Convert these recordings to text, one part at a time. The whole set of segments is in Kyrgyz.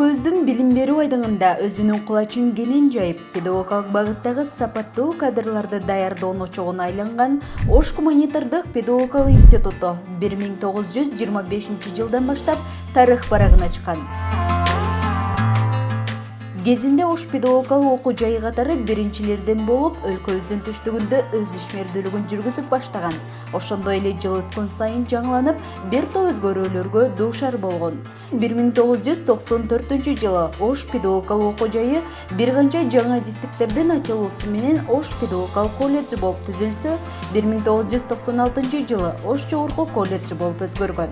Өлкөбүздүн билим берүү айдыңында өзүнүн кулачын кенен жайып, педагогикалык багыттагы сапаттуу кадрларды даярдоонун очогуна айланган Ош гуманитардык педагогикалык институту 1925 жылдан баштап тарых барагын ачкан. Кезинде Ош педагогикалык окуу жайы катары биринчилерден болуп, өлкөбүздүн түштүгүндө өз ишмердүүлүгүн жүргүзүп баштаган. Ошондой эле жыл өткөн сайын жаңыланып, бир топ өзгөрүүлөргө дуушар болгон. 1994 жылы Ош педагогикалык окуу жайы бир канча жаңы адистиктердин ачылуусу менен Ош педагогикалык колледжи болуп түзүлсө, 1996 жылы Ош жогорку колледжи болуп өзгөргөн.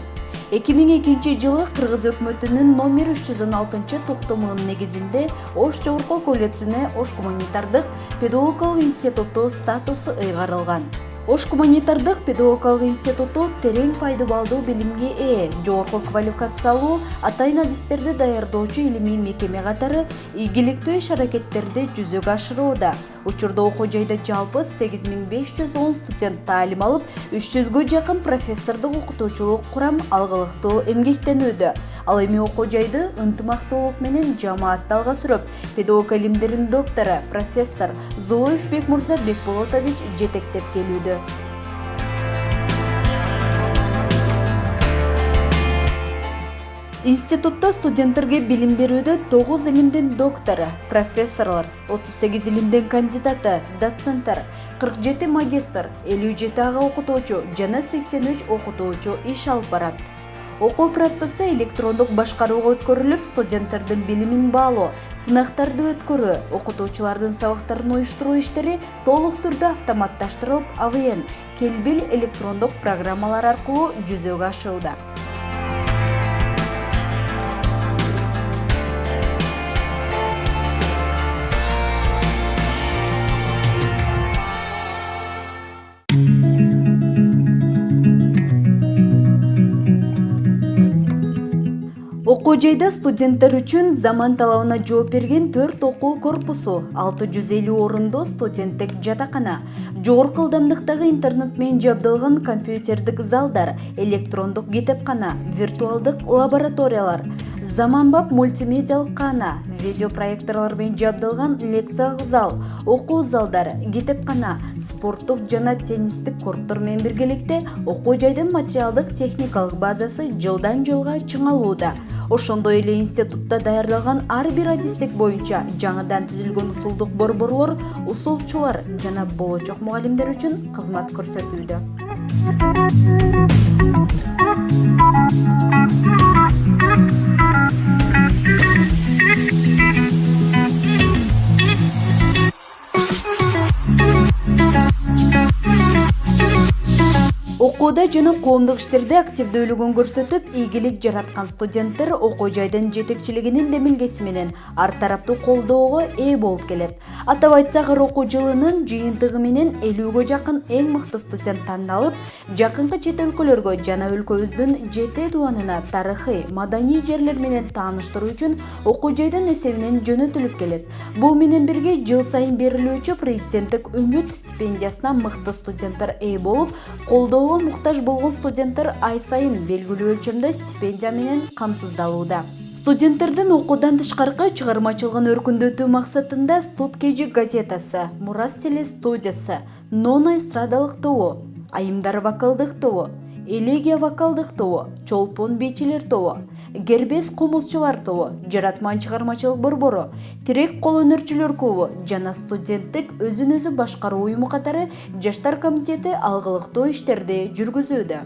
2002 жылы Кыргыз өкмөтүнүн номер 316 токтомунун негизинде Ош жогорку колледжине Ош гуманитардык педагогикалык институту статусу ыйгарылган. Ош гуманитардык педагогикалык институту терең пайдубалдуу билимге ээ, жогорку квалификациялуу атайын адистерди даярдоочу илимий мекеме катары ийгиликтүү иш-аракеттерди жүзөгө ашырууда. Учурда окуу жайда жалпы 8510 студент таалим алып, 300гө жакын профессордук окутуучулук курам алгылыктуу эмгектенүүдө. Ал эми окуу жайды ынтымактуулук менен жамаатты алга сүрөп, педагогика илимдеринин доктору, профессор Зулуев Бекмурза Бекболотович жетектеп келүүдө. Институтта студенттерге билим берүүдө 9 илимдин доктору, профессорлор, 38 илимдин кандидаты, доценттер, 47 магистр, 57 ага окутуучу жана 83 окутуучу иш алып барат. Окуу процесси электрондук башкарууга өткөрүлүп, студенттердин билимин баалоо, сынактарды өткөрүү, окутуучулардын сабактарын уюштуруу иштери толук түрдө автоматташтырылып, АВН, келбил электрондук программалар аркылуу жүзөгө ашууда. Окуу жайда студенттер үчүн заман талабына жооп берген 4 окуу корпусу, 650 орундуу студенттик жатакана, жогорку ылдамдыктагы интернет менен жабдылган компьютердик залдар, электрондук китепкана, виртуалдык лабораториялар, заманбап мультимедиалык каана, видеопроекторлор менен жабдылган лекциялык зал, окуу залдары, китепкана, спорттук жана теннистик корттор менен биргеликте окуу жайдын материалдык техникалык базасы жылдан жылга чыңалууда. Ошондой эле институтта даярдалган ар бир адистик боюнча жаңыдан түзүлгөн усулдук борборлор, усулчулар жана болочок мугалимдер үчүн кызмат көрсөтүүдө. Окууда жана коомдук иштерде активдүүлүгүн көрсөтүп, ийгилик жараткан студенттер окуу жайдын жетекчилигинин демилгеси менен ар тараптуу колдоого ээ болуп келет. Атап айтсак, окуу жылынын жыйынтыгы менен 50гө жакын эң мыкты студент тандалып, жакынкы чет өлкөлөргө жана өлкөбүздүн жети дубанына тарыхый, маданий жерлер менен тааныштыруу үчүн окуу жайдын эсебинен жөнөтүлүп келет. Бул менен бирге жыл сайын берилүүчү президенттик үмүт стипендиясына мыкты студенттер ээ болуп, колдоого муктаж болгон студенттер ай сайын белгилүү өлчөмдө стипендия менен камсыздалууда. Студенттердин окуудан тышкаркы чыгармачылыгын өркүндөтүү максатында Студкежи газетасы, Мурас телестудиясы, Нона эстрадалык тобу, Айымдар вокалдык тобу, Элегия вокалдык тобу, Чолпон бийчилер тобу, Гербес комузчулар тобу, Жаратман чыгармачылык борбору, Тирек кол өнөрчүлөр клубу жана студенттик өзүн өзү башкаруу уюму катары жаштар комитети алгылыктуу иштерди жүргүзүүдө.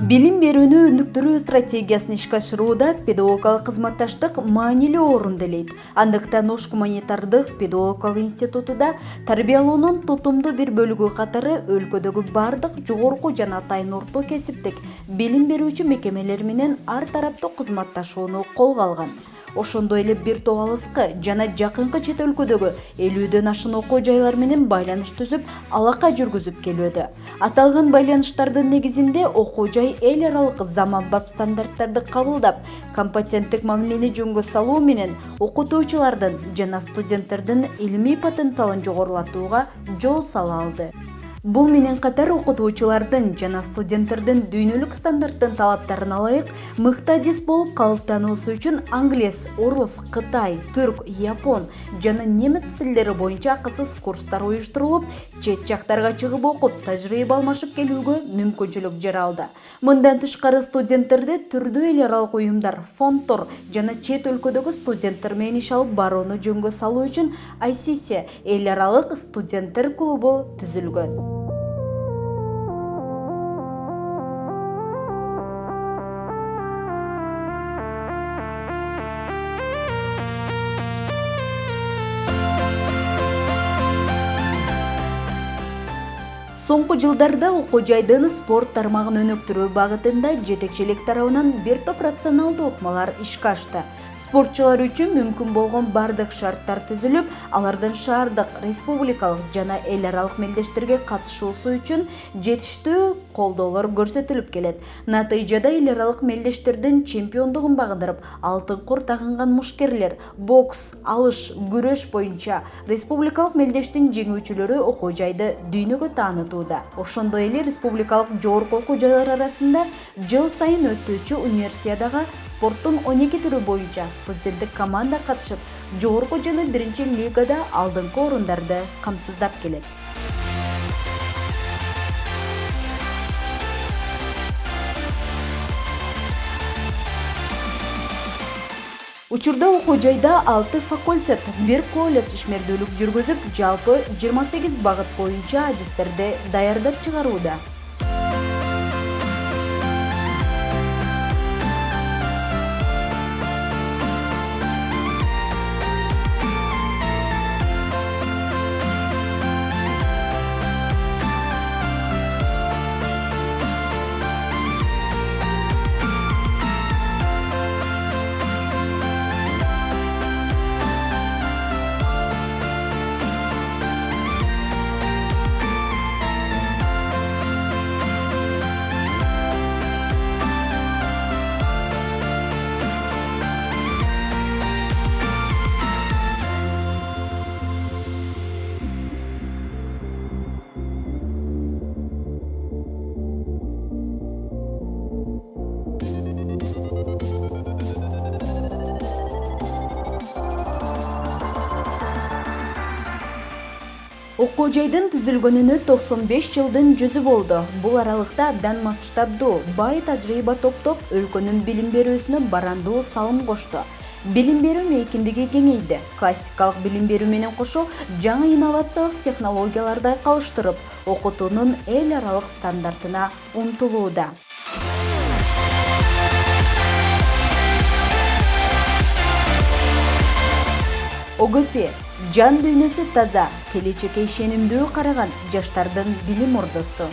Билим берүүнү өнүктүрүү стратегиясын ишке ашырууда педагогикалык кызматташтык маанилүү орун делейт. Андыктан Ош гуманитардык педагогикалык институтуда тарбиялоонун тутумдуу бир бөлүгү катары өлкөдөгү бардык жогорку жана атайын орто кесиптик билим берүүчү мекемелер менен ар тараптуу кызматташууну колго алган. ошондой эле бир топ алыскы жана жакынкы чет өлкөдөгү 50дөн ашык окуу жайлар менен байланыш түзүп, алака жүргүзүп келүүдө. Аталган байланыштардын негизинде окуу жай эл аралык заманбап стандарттарды кабылдап, компетенттик мамилени жөнгө салуу менен окутуучулардын жана студенттердин илимий потенциалын жогорулатууга жол сала алды. Бул менен катар окутуучулардын жана студенттердин дүйнөлүк стандарттын талаптарына ылайык мыкты адис болуп калыптануусу үчүн англис, орус, кытай, түрк, япон жана немец тилдери боюнча акысыз курстар уюштурулуп, чет жактарга чыгып окуп, тажрыйба алмашып келүүгө мүмкүнчүлүк жаралды. Мындан тышкары студенттерди түрдүү эл аралык уюмдар, фонддор жана чет өлкөдөгү студенттер менен иш алып барууну жөнгө салуу үчүн ICC эл аралык студенттер клубу түзүлгөн. Соңку жылдарда окуу жайдын спорт тармагын өнүктүрүү багытында жетекчилик тарабынан бир топ рационалдуу ыкмалар ишке ашты. Спортчулар үчүн мүмкүн болгон бардык шарттар түзүлүп, алардын шаардык, республикалык жана эл аралык мелдештерге катышуусу үчүн жетиштүү колдоолор көрсөтүлүп келет. Натыйжада эл аралык мелдештердин чемпиондугун багындырып, алтын кор тагынган мушкерлер, бокс, алыш, күрөш боюнча республикалык мелдештин жеңүүчүлөрү окуу жайды дүйнөгө таанытууда. Ошондой эле республикалык жогорку окуу жайлар арасында жыл сайын өтүүчү универсиадага спорттун 12 түрү боюнча студенттик команда катышып, жогорку жана биринчи лигада алдыңкы орундарды камсыздап келет. Учурда окуу жайда 6 факультет, 1 колледж ишмердүүлүк жүргүзүп, жалпы 28 багыт боюнча адистерди даярдап чыгарууда. Окуу жайдын түзүлгөнүнө 95 жылдын жүзү болду. Бул аралыкта абдан масштабдуу, бай тажрыйба топтоп, өлкөнүн билим берүүсүнө барандуу салым кошту. Билим берүү мейкиндиги кеңейди. Классикалык билим берүү менен кошо жаңы инновациялык технологияларды айкалыштырып, окутуунун эл аралык стандартына умтулууда. ОГП жан дүйнөсү таза, келечекке ишенимдүү караган жаштардын билим ордосу.